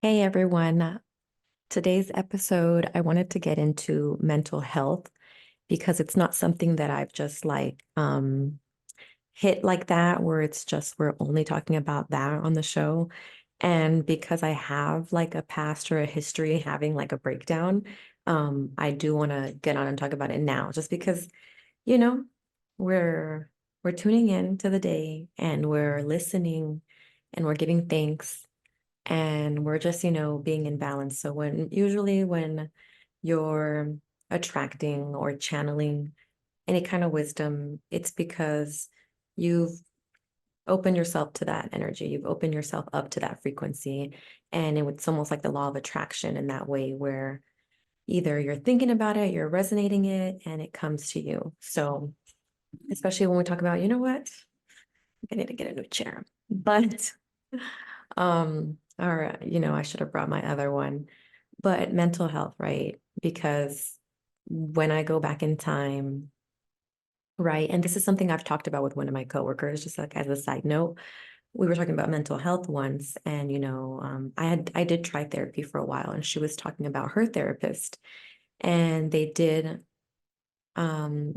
Hey everyone. Today's episode, I wanted to get into mental health because it's not something that I've just hit like that where it's just we're only talking about that on the show. And because I have like a past or a history having like a breakdown, I do want to get on and talk about it now just because, you know, we're we're tuning in to the day and we're listening and we're giving thanks and we're just being in balance. So when you're attracting or channeling any kind of wisdom, it's because you've opened yourself to that energy, you've opened yourself up to that frequency, and it's almost like the law of attraction in that way where either you're thinking about it, you're resonating it, and it comes to you. So especially when we talk about, you know what, I need to get a new chair, but or I should have brought my other one, but mental health, right? Because when I go back in time, right, and this is something I've talked about with one of my coworkers, just like as a side note, we were talking about mental health once, and I did try therapy for a while, and she was talking about her therapist, and they did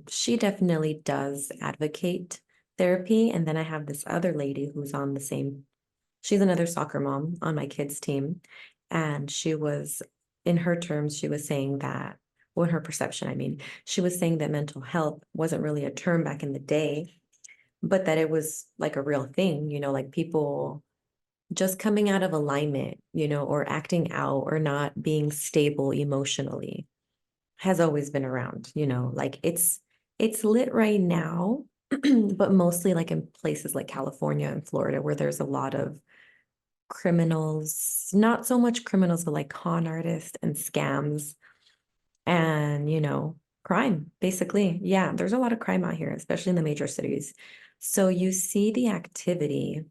she definitely does advocate therapy, and then I have this other lady who's on the same. She's another soccer mom on my kids' team. And she was, in her terms, she was saying that, well, in her perception, I mean, she was saying that mental health wasn't really a term back in the day, but that it was like a real thing, like people just coming out of alignment, or acting out or not being stable emotionally has always been around, like it's lit right now, but mostly like in places like California and Florida where there's a lot of criminals, not so much criminals, but like con artists and scams and, crime, basically. Yeah, there's a lot of crime out here, especially in the major cities. So you see the activity,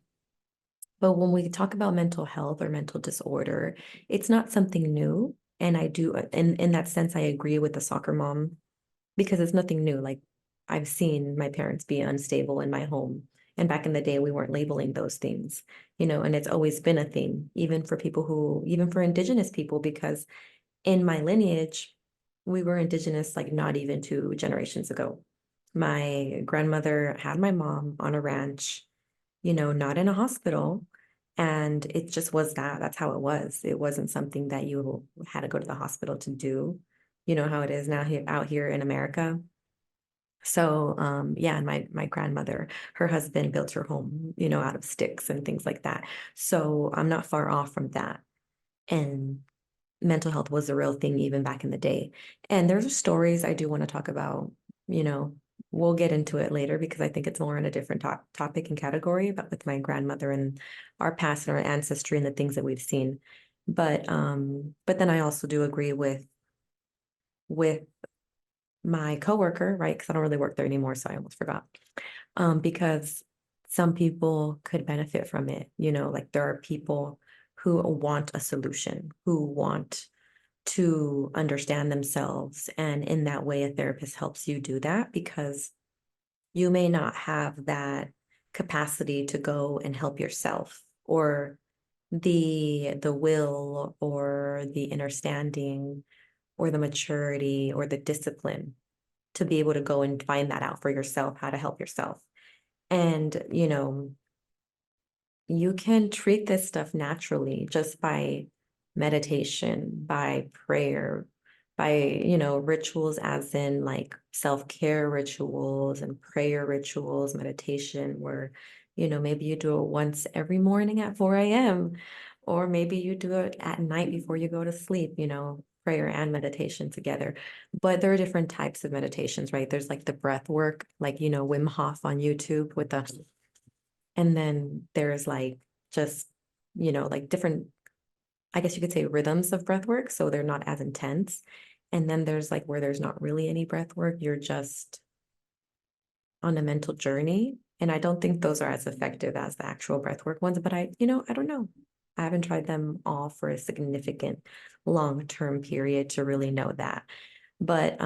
but when we talk about mental health or mental disorder, it's not something new. And I do, in that sense, I agree with the soccer mom because it's nothing new. Like I've seen my parents be unstable in my home. And back in the day, we weren't labeling those things, and it's always been a thing, even for Indigenous people, because in my lineage, we were Indigenous like not even 2 generations ago. My grandmother had my mom on a ranch, not in a hospital. And it just was that. That's how it was. It wasn't something that you had to go to the hospital to do. You know how it is now here out here in America. So yeah, and my grandmother, her husband built her home, out of sticks and things like that. So I'm not far off from that. And mental health was a real thing even back in the day. And there's stories I do want to talk about, you know, we'll get into it later because I think it's more in a different topic and category, but with my grandmother and our past and our ancestry and the things that we've seen. But then I also do agree with my coworker, right? Because I don't really work there anymore, so I almost forgot. Because some people could benefit from it, like there are people who want a solution, who want to understand themselves. And in that way, a therapist helps you do that because you may not have that capacity to go and help yourself or the will or the understanding or the maturity or the discipline to be able to go and find that out for yourself, how to help yourself. And, you can treat this stuff naturally just by meditation, by prayer, by, rituals as in like self-care rituals and prayer rituals, meditation, where, maybe you do it once every morning at 4 a.m. Or maybe you do it at night before you go to sleep, prayer and meditation together. But there are different types of meditations, right? There's like the breath work, like, Wim Hof on YouTube with the and then there's like just, like different, I guess you could say rhythms of breath work. So they're not as intense. And then there's like where there's not really any breath work. You're just on a mental journey. And I don't think those are as effective as the actual breath work ones, but I don't know. I haven't tried them all for a significant long-term period to really know that. But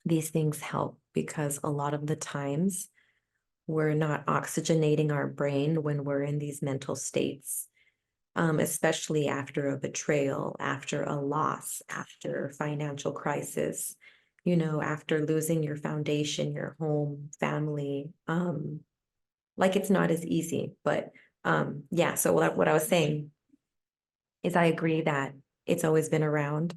these things help because a lot of the times we're not oxygenating our brain when we're in these mental states. especially after a betrayal, after a loss, after financial crisis, you know, after losing your foundation, your home, family. Like it's not as easy, but yeah. So what I was saying is I agree that it's always been around,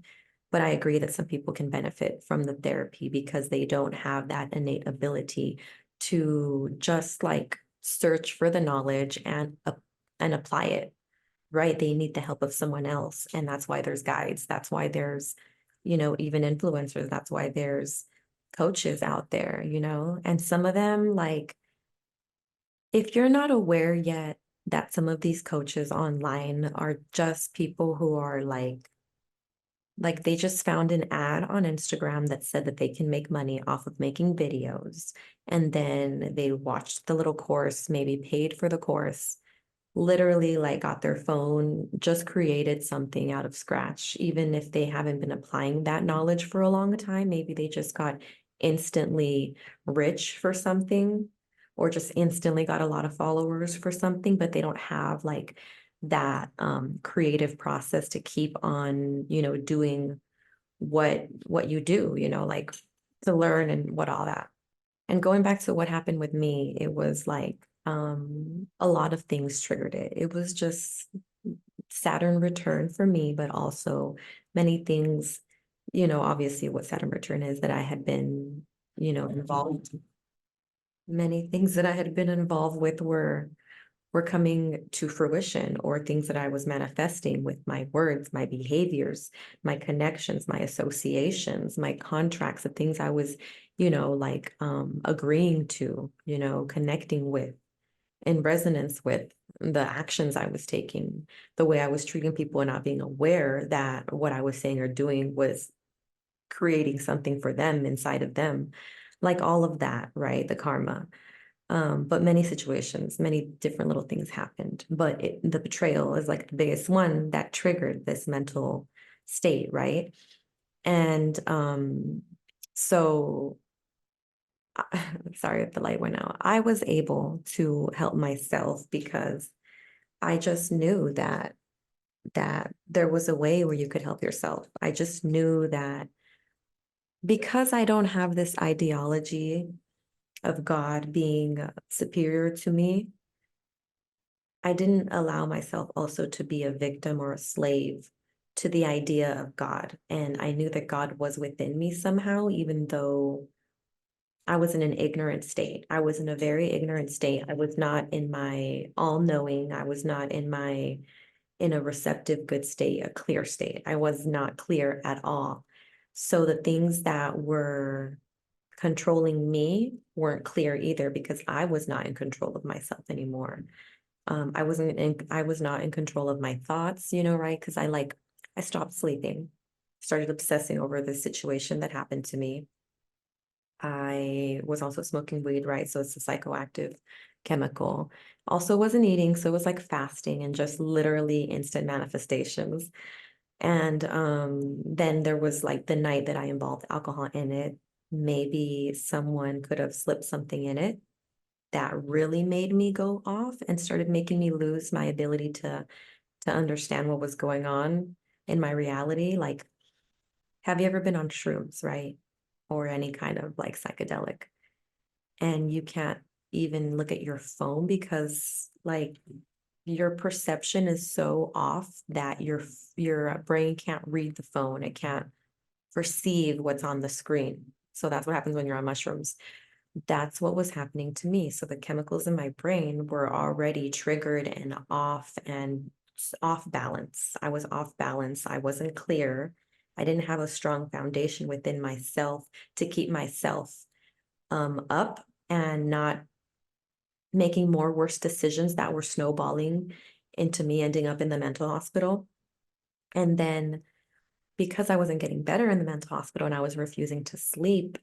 but I agree that some people can benefit from the therapy because they don't have that innate ability to just like search for the knowledge and apply it, right? They need the help of someone else. And that's why there's guides. That's why there's, you know, even influencers. That's why there's coaches out there, you know, and some of them, like, if you're not aware yet that some of these coaches online are just people who are like they just found an ad on Instagram that said that they can make money off of making videos. And then they watched the little course, maybe paid for the course, literally like got their phone, just created something out of scratch. Even if they haven't been applying that knowledge for a long time, maybe they just got instantly rich for something or just instantly got a lot of followers for something, but they don't have like that creative process to keep on, you know, doing what you do, you know, like to learn and what all that. And going back to what happened with me, it was like a lot of things triggered it. It was just Saturn return for me, but also many things, you know, obviously what Saturn return is that I had been, you know, involved. Many things that I had been involved with were coming to fruition, or things that I was manifesting with my words, my behaviors, my connections, my associations, my contracts, the things I was, you know, like agreeing to, you know, connecting with, in resonance with the actions I was taking, the way I was treating people and not being aware that what I was saying or doing was creating something for them inside of them. Like all of that, right? The karma. But many situations, many different little things happened. But the betrayal is like the biggest one that triggered this mental state, right? And so, sorry if the light went out. I was able to help myself because I just knew that there was a way where you could help yourself. I just knew that because I don't have this ideology of God being superior to me, I didn't allow myself also to be a victim or a slave to the idea of God. And I knew that God was within me somehow, even though I was in an ignorant state. I was in a very ignorant state. I was not in my all knowing. I was not in a receptive, good state, a clear state. I was not clear at all. So the things that were controlling me weren't clear either because I was not in control of myself anymore. I was not in control of my thoughts, you know, right? Because I stopped sleeping, started obsessing over the situation that happened to me. I was also smoking weed, right? So it's a psychoactive chemical. Also wasn't eating, so it was like fasting and just literally instant manifestations. And then there was like the night that I involved alcohol in it. Maybe someone could have slipped something in it that really made me go off and started making me lose my ability to understand what was going on in my reality. Like, have you ever been on shrooms, right? Or any kind of like psychedelic, and you can't even look at your phone because like your perception is so off that your brain can't read the phone. It can't perceive what's on the screen. So that's what happens when you're on mushrooms. That's what was happening to me. So the chemicals in my brain were already triggered and off balance. I was off balance. I wasn't clear. I didn't have a strong foundation within myself to keep myself up and not making more worse decisions that were snowballing into me ending up in the mental hospital. And then because I wasn't getting better in the mental hospital and I was refusing to sleep,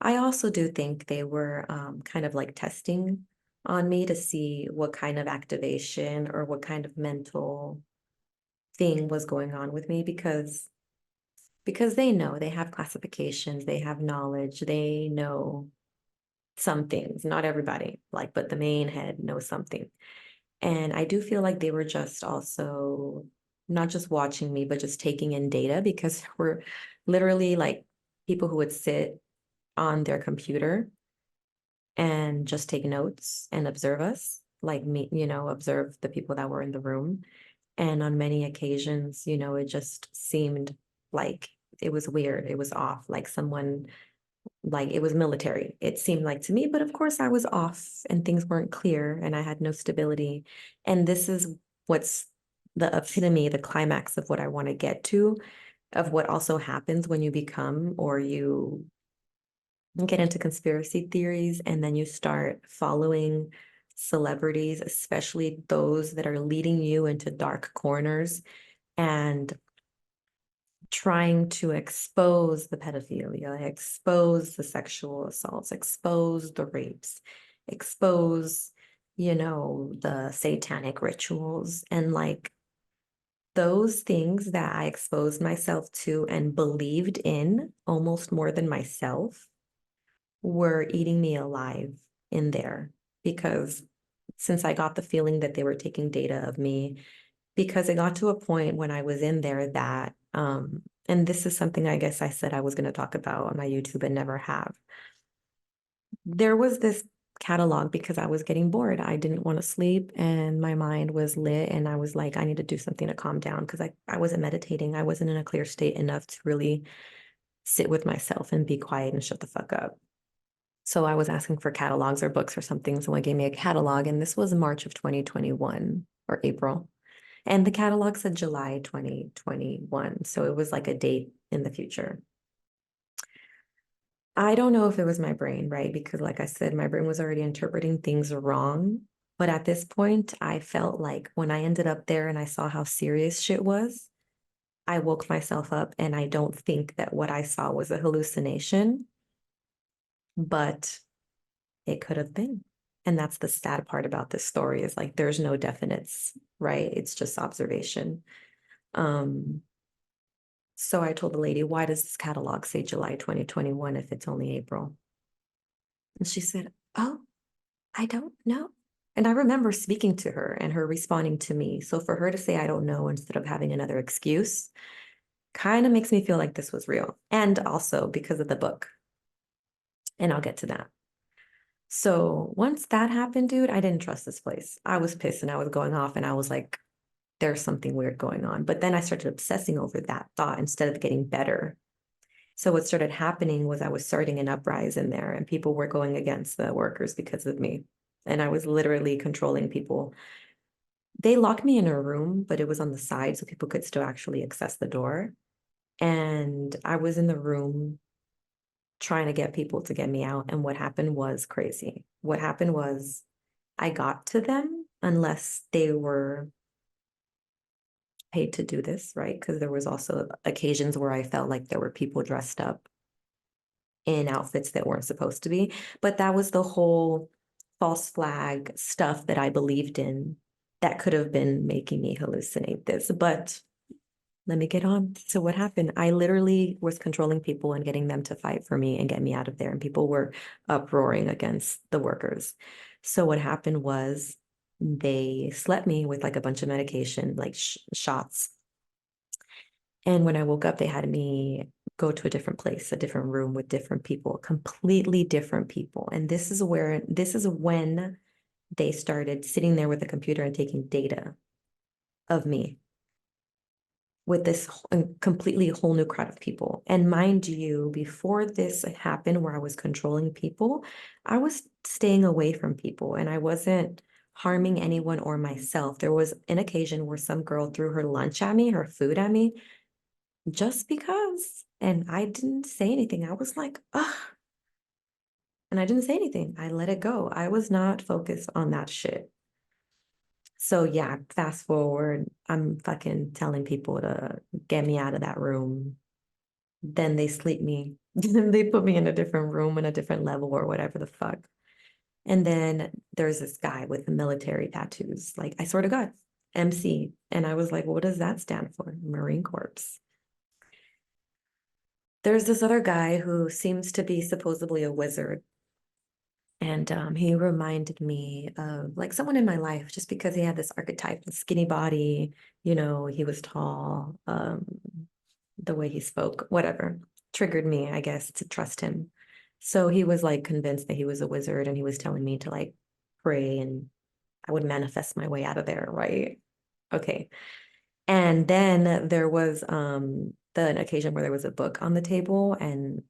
I also do think they were kind of like testing on me to see what kind of activation or what kind of mental thing was going on with me because they know, they have classifications, they have knowledge, they know some things, not everybody, like, but the main head knows something. And I do feel like they were just also not just watching me, but just taking in data, because we're literally like people who would sit on their computer and just take notes and observe us, like me, observe the people that were in the room. And on many occasions, it just seemed like it was weird. It was off, like someone, like it was military. It seemed like to me, but of course I was off and things weren't clear and I had no stability. And this is what's the epitome, the climax of what I want to get to, of what also happens when you become or you get into conspiracy theories and then you start following celebrities, especially those that are leading you into dark corners and trying to expose the pedophilia, expose the sexual assaults, expose the rapes, expose, the satanic rituals. And like those things that I exposed myself to and believed in almost more than myself were eating me alive in there, because since I got the feeling that they were taking data of me, because it got to a point when I was in there that, and this is something I guess I said I was going to talk about on my YouTube and never have. There was this catalog because I was getting bored. I didn't want to sleep and my mind was lit and I was like, I need to do something to calm down because I wasn't meditating. I wasn't in a clear state enough to really sit with myself and be quiet and shut the fuck up. So I was asking for catalogs or books or something. Someone gave me a catalog, and this was March of 2021 or April. And the catalog said July 2021. So it was like a date in the future. I don't know if it was my brain, right? Because like I said, my brain was already interpreting things wrong. But at this point, I felt like when I ended up there and I saw how serious shit was, I woke myself up, and I don't think that what I saw was a hallucination, but it could have been. And that's the sad part about this story, is like there's no definites, right? It's just observation. So I told the lady, why does this catalog say July 2021 if it's only April? And she said, oh, I don't know. And I remember speaking to her and her responding to me. So for her to say, I don't know, instead of having another excuse, kind of makes me feel like this was real. And also because of the book. And I'll get to that. So once that happened, dude, I didn't trust this place. I was pissed and I was going off and I was like, there's something weird going on. But then I started obsessing over that thought instead of getting better. So what started happening was I was starting an uprising there and people were going against the workers because of me. And I was literally controlling people. They locked me in a room, but it was on the side so people could still actually access the door. And I was in the room trying to get people to get me out. And what happened was crazy. What happened was I got to them unless they were paid to do this, right? Because there was also occasions where I felt like there were people dressed up in outfits that weren't supposed to be. But that was the whole false flag stuff that I believed in that could have been making me hallucinate this. But let me get on. So what happened? I literally was controlling people and getting them to fight for me and get me out of there. And people were uproaring against the workers. So what happened was they slept me with like a bunch of medication, like shots. And when I woke up, they had me go to a different place, a different room with different people, completely different people. And this is when they started sitting there with a computer and taking data of me with this completely whole new crowd of people. And mind you, before this happened, where I was controlling people, I was staying away from people and I wasn't harming anyone or myself. There was an occasion where some girl threw her lunch at me, her food at me, just because. And I didn't say anything. I was like, ugh. And I didn't say anything. I let it go. I was not focused on that shit. So yeah, fast forward, I'm fucking telling people to get me out of that room. Then they sleep me. They put me in a different room in a different level or whatever the fuck. And then there's this guy with the military tattoos. Like, I swear to God, MC. And I was like, what does that stand for? Marine Corps. There's this other guy who seems to be supposedly a wizard. And he reminded me of like someone in my life just because he had this archetype, the skinny body, he was tall, the way he spoke, whatever, triggered me, I guess, to trust him. So he was like convinced that he was a wizard and he was telling me to like pray and I would manifest my way out of there, right? Okay. And then there was the occasion where there was a book on the table, and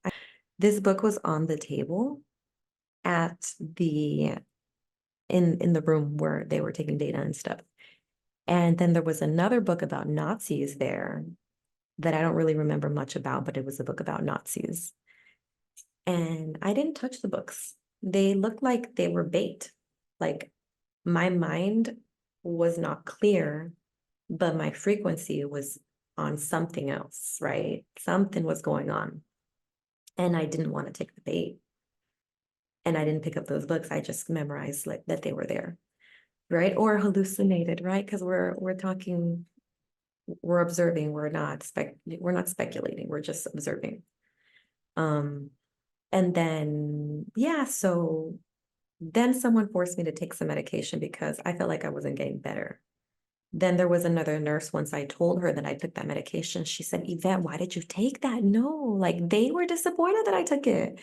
this book was on the table at the in the room where they were taking data and stuff. And then there was another book about Nazis there that I don't really remember much about, but it was a book about Nazis. And I didn't touch the books. They looked like they were bait. Like my mind was not clear, but my frequency was on something else, right? Something was going on. And I didn't want to take the bait. And I didn't pick up those books. I just memorized like that they were there, right? Or hallucinated, right? Because we're talking, we're observing, we're not speculating, we're just observing. And then so then someone forced me to take some medication because I felt like I wasn't getting better. Then there was another nurse, once I told her that I took that medication, she said, Yvette, why did you take that? No, like they were disappointed that I took it.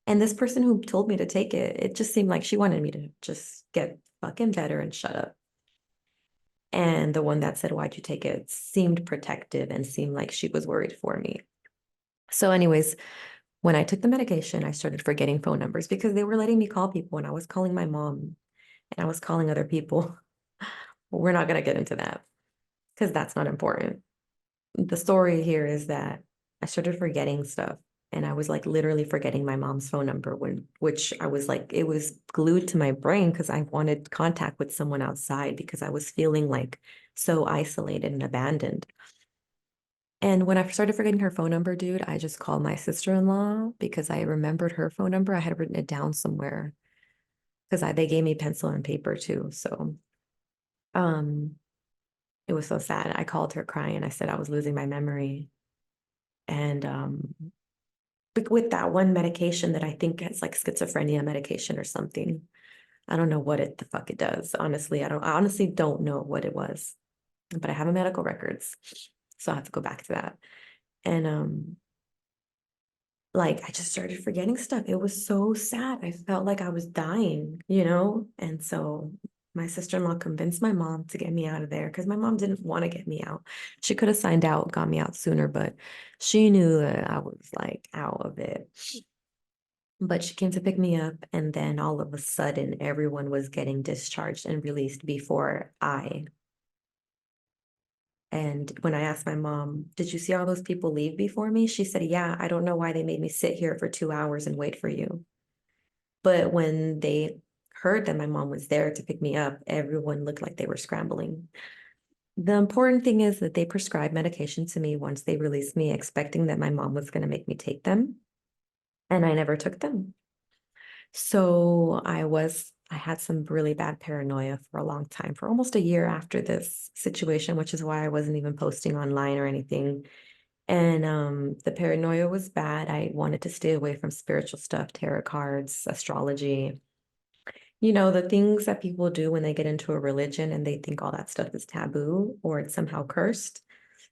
And this person who told me to take it, it just seemed like she wanted me to just get fucking better and shut up. And the one that said, why'd you take it, seemed protective and seemed like she was worried for me. So anyways, when I took the medication, I started forgetting phone numbers because they were letting me call people and I was calling my mom and I was calling other people. We're not going to get into that because that's not important. The story here is that I started forgetting stuff and I was like literally forgetting my mom's phone number which I was like, it was glued to my brain because I wanted contact with someone outside because I was feeling like so isolated and abandoned. And when I started forgetting her phone number, dude, I just called my sister-in-law because I remembered her phone number. I had written it down somewhere because they gave me pencil and paper too. So um it was so sad. I called her crying. I said I was losing my memory. And with that one medication that I think is like schizophrenia medication or something. I don't know what the fuck it does. Honestly, I honestly don't know what it was, but I have a medical records. So I have to go back to that. And like I just started forgetting stuff. It was so sad. I felt like I was dying, And so my sister-in-law convinced my mom to get me out of there because my mom didn't want to get me out. She could have signed out, got me out sooner, but she knew that I was like out of it. But she came to pick me up, and then all of a sudden, everyone was getting discharged and released before I. And when I asked my mom, did you see all those people leave before me? She said, yeah, I don't know why they made me sit here for 2 hours and wait for you. But when they heard that my mom was there to pick me up, everyone looked like they were scrambling. The important thing is that they prescribed medication to me once they released me, expecting that my mom was going to make me take them. And I never took them. So I had some really bad paranoia for a long time, for almost a year after this situation, which is why I wasn't even posting online or anything. And the paranoia was bad. I wanted to stay away from spiritual stuff, tarot cards, astrology, the things that people do when they get into a religion and they think all that stuff is taboo or it's somehow cursed.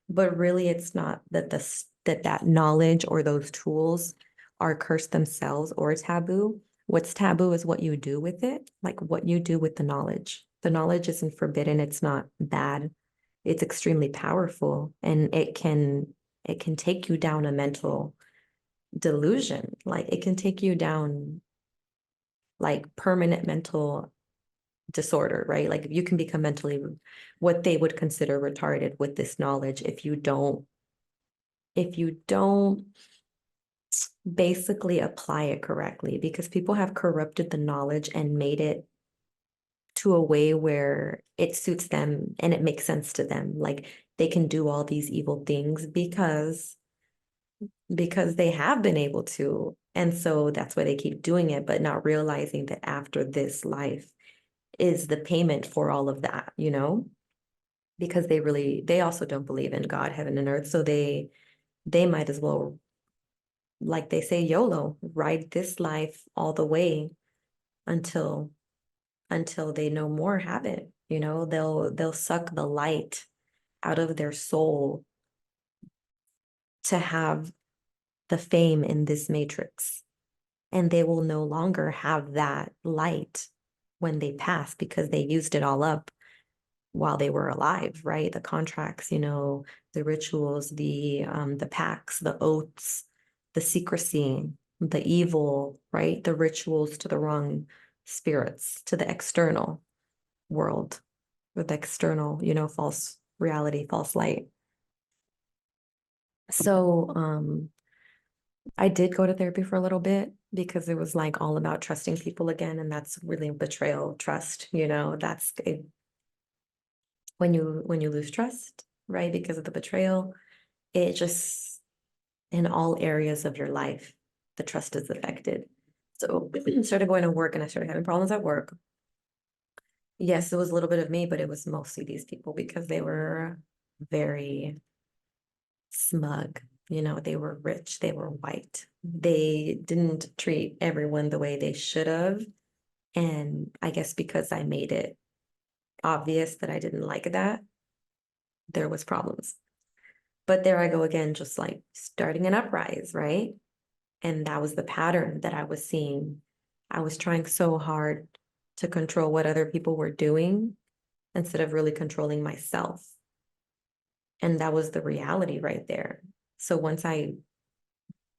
But really, it's not that knowledge or those tools are cursed themselves or taboo. What's taboo is what you do with it, like what you do with the knowledge. The knowledge isn't forbidden, it's not bad. It's extremely powerful and it can take you down a mental delusion. Like it can take you down like permanent mental disorder, right? Like you can become mentally what they would consider retarded with this knowledge if you don't basically apply it correctly, because people have corrupted the knowledge and made it to a way where it suits them and it makes sense to them. Like they can do all these evil things because they have been able to. And so that's why they keep doing it, but not realizing that after this life is the payment for all of that, because they also don't believe in God, heaven and earth. So they might as well, like they say, YOLO, ride this life all the way until they no more have it. You know, they'll suck the light out of their soul to have the fame in this matrix. And they will no longer have that light when they pass because they used it all up while they were alive, right? The contracts, you know, the rituals, the pacts, the oaths, the secrecy, the evil, right? The rituals to the wrong spirits, to the external world, with the external, you know, false reality, false light. So I did go to therapy for a little bit because it was like all about trusting people again, and that's really betrayal, trust, you know, that's it, when you lose trust, right? Because of the betrayal, it just in all areas of your life, the trust is affected. So I started going to work and I started having problems at work. Yes, it was a little bit of me, but it was mostly these people because they were very smug. You know, they were rich, they were white. They didn't treat everyone the way they should have. And I guess because I made it obvious that I didn't like that, there was problems. But there I go again, just like starting an uprise, right? And that was the pattern that I was seeing. I was trying so hard to control what other people were doing instead of really controlling myself. And that was the reality right there. So once I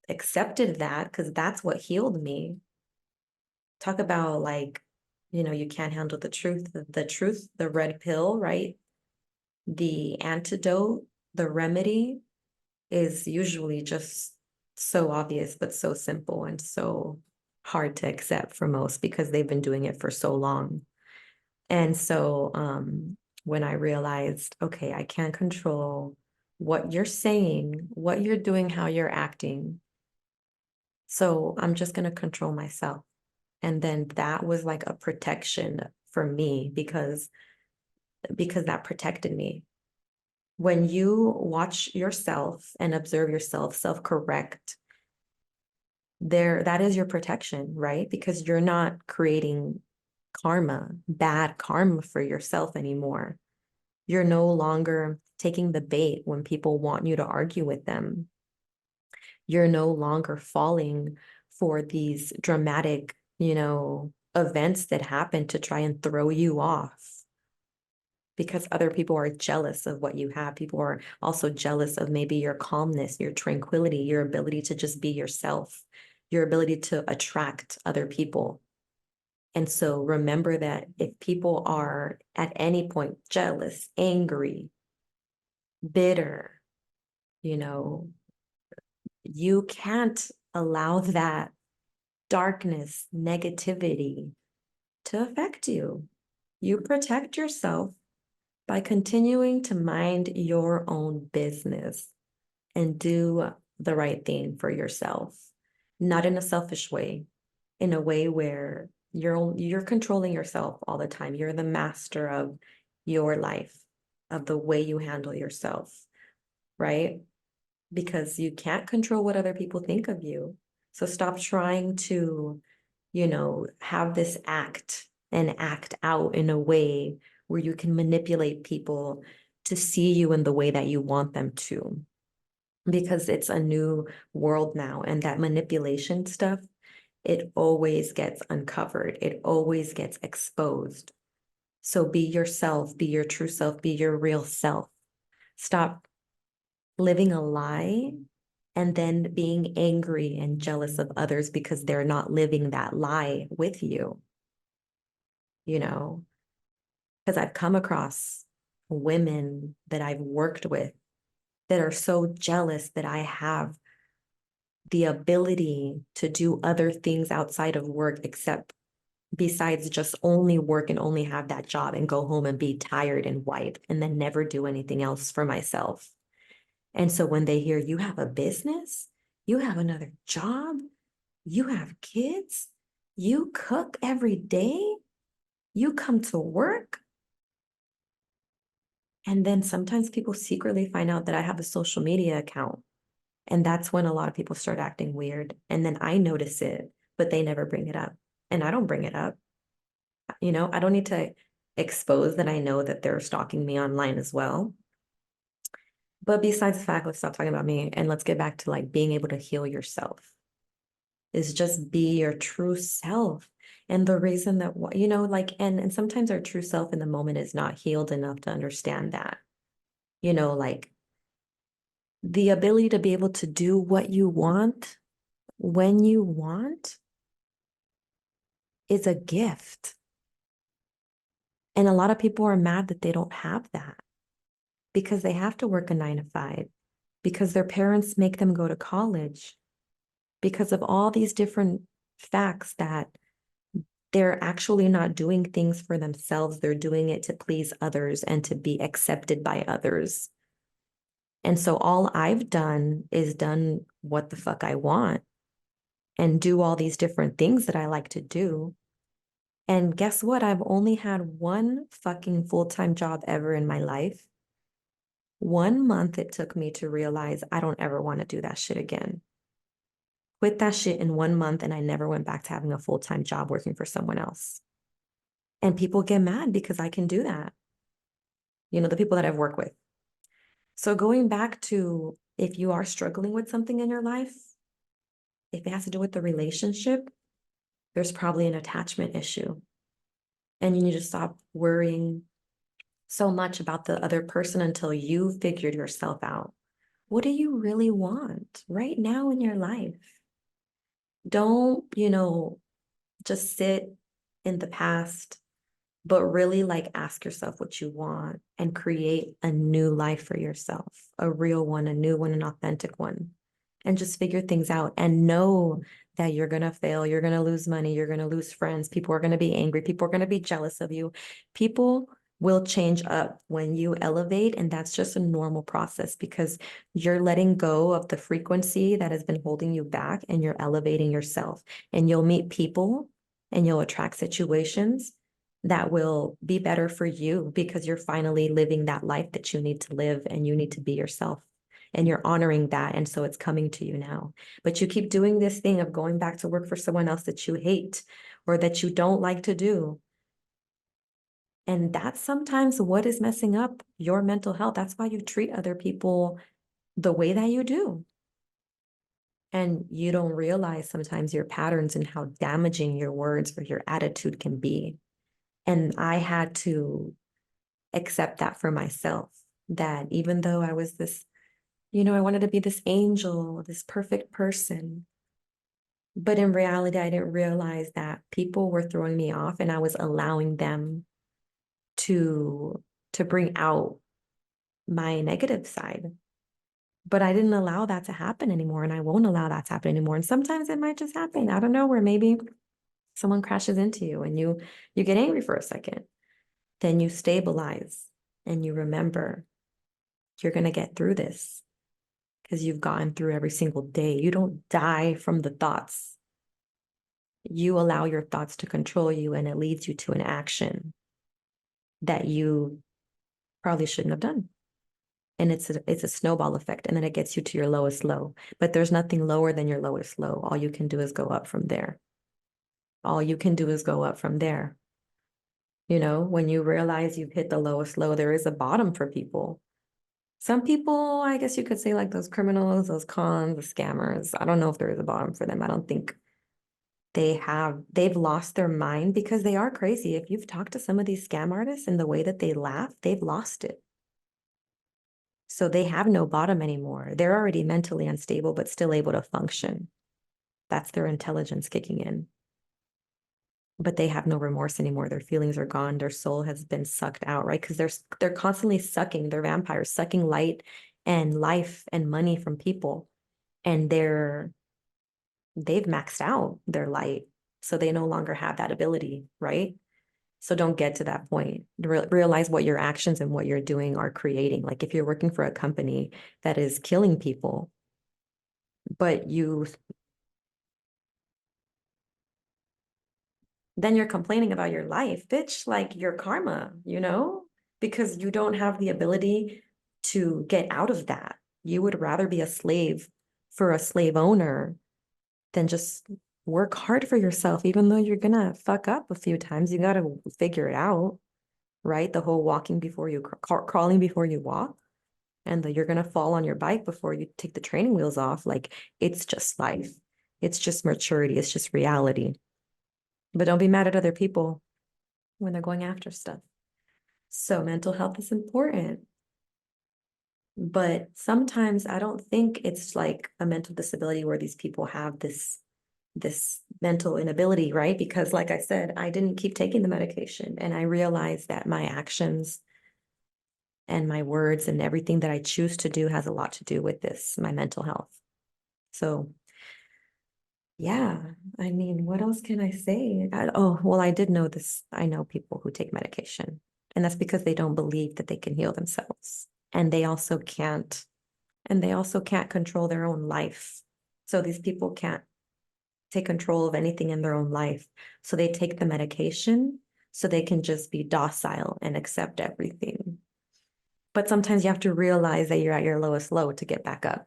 accepted that, because that's what healed me, talk about like, you know, you can't handle the truth, the red pill, right? The antidote, the remedy is usually just so obvious, but so simple and so hard to accept for most because they've been doing it for so long. And so when I realized, okay, I can't control what you're saying, what you're doing, how you're acting. So I'm just going to control myself. And then that was like a protection for me because that protected me. When you watch yourself and observe yourself, self-correct, that is your protection, right? Because you're not creating karma, bad karma for yourself anymore. You're no longer taking the bait when people want you to argue with them. You're no longer falling for these dramatic, you know, events that happen to try and throw you off because other people are jealous of what you have. People are also jealous of maybe your calmness, your tranquility, your ability to just be yourself, your ability to attract other people. And so remember that if people are at any point jealous, angry, bitter, you know, you can't allow that darkness, negativity to affect you. You protect yourself by continuing to mind your own business and do the right thing for yourself, not in a selfish way, in a way where you're controlling yourself all the time. You're the master of your life, of the way you handle yourself, right? Because you can't control what other people think of you. So stop trying to, you know, have this act and act out in a way where you can manipulate people to see you in the way that you want them to. Because it's a new world now, and that manipulation stuff, it always gets uncovered. It always gets exposed. So be yourself, be your true self, be your real self. Stop living a lie and then being angry and jealous of others because they're not living that lie with you, you know, because I've come across women that I've worked with that are so jealous that I have the ability to do other things outside of work except besides just only work and only have that job and go home and be tired and wipe and then never do anything else for myself. And so when they hear you have a business, you have another job, you have kids, you cook every day, you come to work. And then sometimes people secretly find out that I have a social media account. And that's when a lot of people start acting weird. And then I notice it, but they never bring it up. and I don't bring it up. You know, I don't need to expose that I know that they're stalking me online as well. But besides the fact, let's stop talking about me and let's get back to like being able to heal yourself. Is just be your true self. And the reason that, you know, like, and sometimes our true self in the moment is not healed enough to understand that, you know, like the ability to be able to do what you want when you want is a gift. And a lot of people are mad that they don't have that because they have to work a 9 to 5, because their parents make them go to college, because of all these different facts that they're actually not doing things for themselves. They're doing it to please others and to be accepted by others. And so all I've done is done what the fuck I want and do all these different things that I like to do. And guess what? I've only had one fucking full-time job ever in my life. 1 month it took me to realize I don't ever want to do that shit again. Quit that shit in 1 month, and I never went back to having a full-time job working for someone else. And people get mad because I can do that. You know, the people that I've worked with. So going back to, if you are struggling with something in your life, if it has to do with the relationship, there's probably an attachment issue. And you need to stop worrying so much about the other person until you figured yourself out. What do you really want right now in your life? Don't, you know, just sit in the past, but really like ask yourself what you want and create a new life for yourself, a real one, a new one, an authentic one, and just figure things out and know that you're going to fail. You're going to lose money. You're going to lose friends. People are going to be angry. People are going to be jealous of you. People will change up when you elevate. And that's just a normal process because you're letting go of the frequency that has been holding you back and you're elevating yourself. And you'll meet people and you'll attract situations that will be better for you because you're finally living that life that you need to live and you need to be yourself and you're honoring that. And so it's coming to you now. But you keep doing this thing of going back to work for someone else that you hate or that you don't like to do. And that's sometimes what is messing up your mental health. That's why you treat other people the way that you do. And you don't realize sometimes your patterns and how damaging your words or your attitude can be. And I had to accept that for myself, that even though I was this, you know, I wanted to be this angel, this perfect person. But in reality, I didn't realize that people were throwing me off and I was allowing them to bring out my negative side. But I didn't allow that to happen anymore, and I won't allow that to happen anymore. And sometimes it might just happen out of nowhere. Maybe someone crashes into you and you get angry for a second. Then you stabilize and you remember you're going to get through this because you've gotten through every single day. You don't die from the thoughts. You allow your thoughts to control you, and it leads you to an action that you probably shouldn't have done. And it's a snowball effect, and then it gets you to your lowest low. But there's nothing lower than your lowest low. All you can do is go up from there. All you can do is go up from there. You know, when you realize you've hit the lowest low, there is a bottom for people. Some people, I guess you could say, like those criminals, those cons, the scammers. I don't know if there is a bottom for them. I don't think they've lost their mind because they are crazy. If you've talked to some of these scam artists and the way that they laugh, they've lost it. So they have no bottom anymore. They're already mentally unstable, but still able to function. That's their intelligence kicking in. But they have no remorse anymore. Their feelings are gone. Their soul has been sucked out, right? Because they're constantly sucking, they're vampires, sucking light and life and money from people. And they've maxed out their light. So they no longer have that ability, right? So don't get to that point. Realize what your actions and what you're doing are creating. Like if you're working for a company that is killing people, but then you're complaining about your life, bitch, like your karma, you know, because you don't have the ability to get out of that. You would rather be a slave for a slave owner than just work hard for yourself, even though you're gonna fuck up a few times. You gotta figure it out, right? The whole walking before you crawling before you walk, and you're gonna fall on your bike before you take the training wheels off. Like, it's just life. It's just maturity. It's just reality. But don't be mad at other people when they're going after stuff. So mental health is important. But sometimes I don't think it's like a mental disability where these people have this mental inability, right? Because like I said, I didn't keep taking the medication, and I realized that my actions and my words and everything that I choose to do has a lot to do with this, my mental health. So yeah, I mean, what else can I say? Oh, well, I did know this. I know people who take medication, and that's because they don't believe that they can heal themselves. And they also can't control their own life. So these people can't take control of anything in their own life. So they take the medication so they can just be docile and accept everything. But sometimes you have to realize that you're at your lowest low to get back up.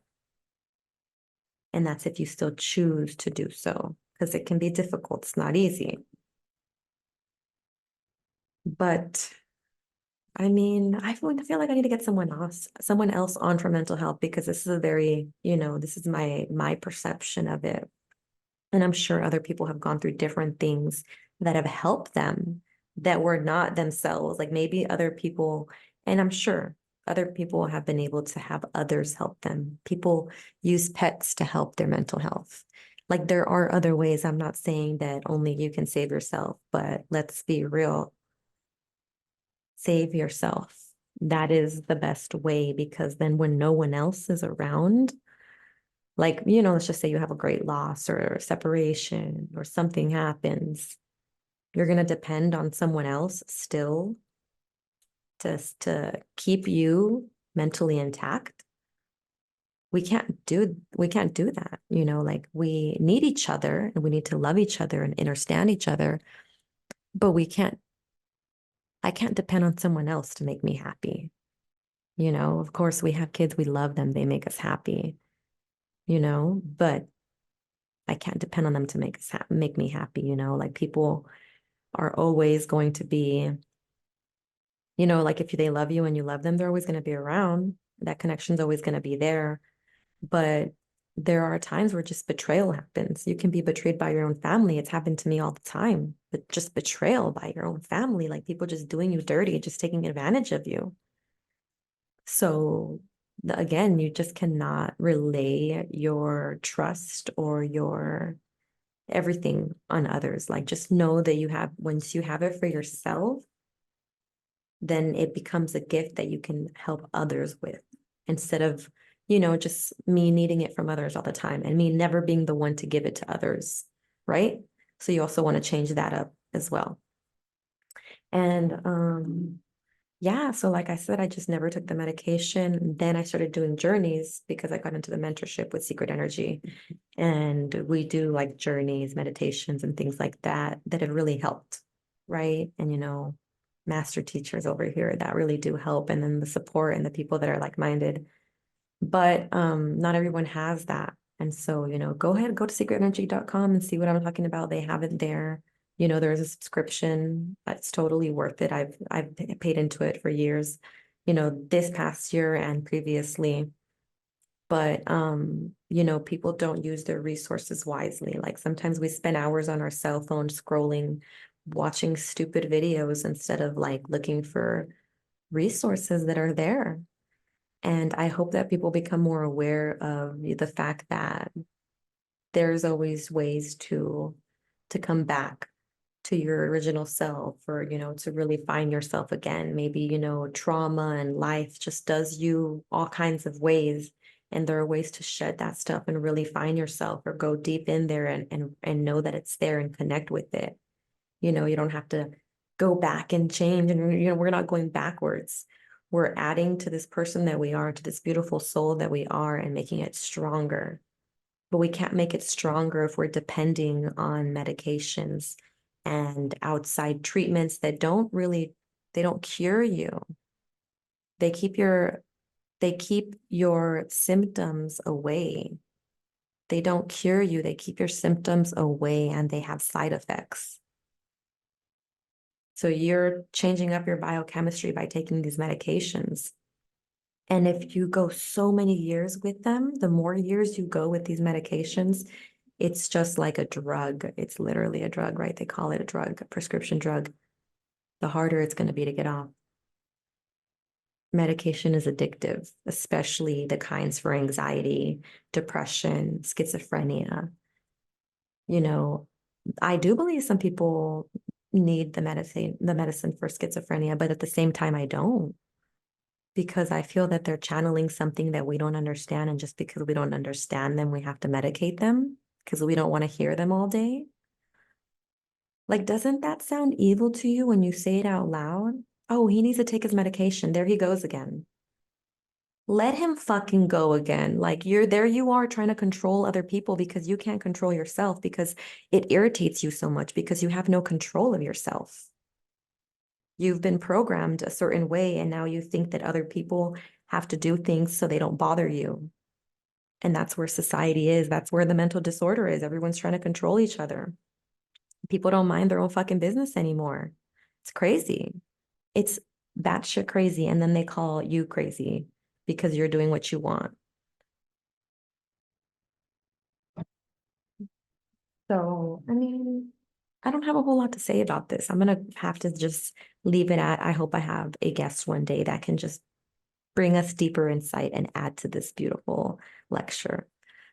And that's if you still choose to do so, because it can be difficult. It's not easy. But I mean, I feel like I need to get someone else on for mental health, because this is a very, this is my perception of it. And I'm sure other people have gone through different things that have helped them that were not themselves. Like maybe other people, and I'm sure other people have been able to have others help them. People use pets to help their mental health. Like there are other ways. I'm not saying that only you can save yourself, but let's be real. Save yourself. That is the best way, because then when no one else is around, like, let's just say you have a great loss or a separation or something happens, you're going to depend on someone else still to keep you mentally intact. We can't do that. Like we need each other and we need to love each other and understand each other, but I can't depend on someone else to make me happy. Of course we have kids, we love them, they make us happy, but I can't depend on them to make me happy, like people are always going to be, like if they love you and you love them, they're always going to be around. That connection's always going to be there. But there are times where just betrayal happens. You can be betrayed by your own family. It's happened to me all the time, but just betrayal by your own family, like people just doing you dirty, just taking advantage of you. So again, you just cannot relay your trust or your everything on others. Like just know that once you have it for yourself, then it becomes a gift that you can help others with, instead of, just me needing it from others all the time and me never being the one to give it to others, right? So you also want to change that up as well. And yeah, so like I said, I just never took the medication. Then I started doing journeys because I got into the mentorship with Secret Energy. And we do like journeys, meditations, and things like that have really helped, right? And master teachers over here that really do help, and then the support and the people that are like-minded. But not everyone has that. And so, go ahead, go to secretenergy.com and see what I'm talking about. They have it there. There's a subscription that's totally worth it. I've paid into it for years, this past year and previously. But people don't use their resources wisely. Like sometimes we spend hours on our cell phone scrolling, watching stupid videos instead of like looking for resources that are there. And I hope that people become more aware of the fact that there's always ways to come back to your original self, or to really find yourself again. Maybe trauma and life just does you all kinds of ways, and there are ways to shed that stuff and really find yourself, or go deep in there and know that it's there and connect with it. You don't have to go back and change, and we're not going backwards. We're adding to this person that we are, to this beautiful soul that we are, and making it stronger. But we can't make it stronger if we're depending on medications and outside treatments that they don't cure you. They keep your symptoms away. They don't cure you. They keep your symptoms away and they have side effects. So you're changing up your biochemistry by taking these medications. And if you go so many years with them, the more years you go with these medications, it's just like a drug. It's literally a drug, right? They call it a drug, a prescription drug. The harder it's going to be to get off. Medication is addictive, especially the kinds for anxiety, depression, schizophrenia. You know, I do believe some people need the medicine for schizophrenia, but at the same time, I don't, because I feel that they're channeling something that we don't understand. And just because we don't understand them, we have to medicate them because we don't want to hear them all day. Like, doesn't that sound evil to you when you say it out loud? Oh, he needs to take his medication. There he goes again. Let him fucking go again. Like, you're there, you are trying to control other people because you can't control yourself, because it irritates you so much because you have no control of yourself. You've been programmed a certain way, and now you think that other people have to do things so they don't bother you. And that's where society is. That's where the mental disorder is. Everyone's trying to control each other. People don't mind their own fucking business anymore. It's crazy. It's batshit crazy. And then they call you crazy because you're doing what you want. So, I mean, I don't have a whole lot to say about this. I'm going to have to just leave it at, I hope I have a guest one day that can just bring us deeper insight and add to this beautiful lecture.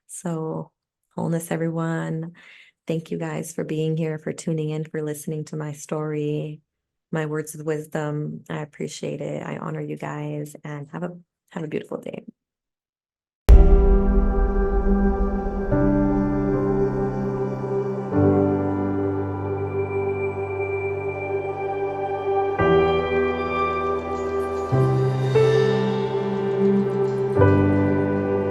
So, wholeness, everyone. Thank you guys for being here, for tuning in, for listening to my story, my words of wisdom. I appreciate it. I honor you guys, and have a beautiful day.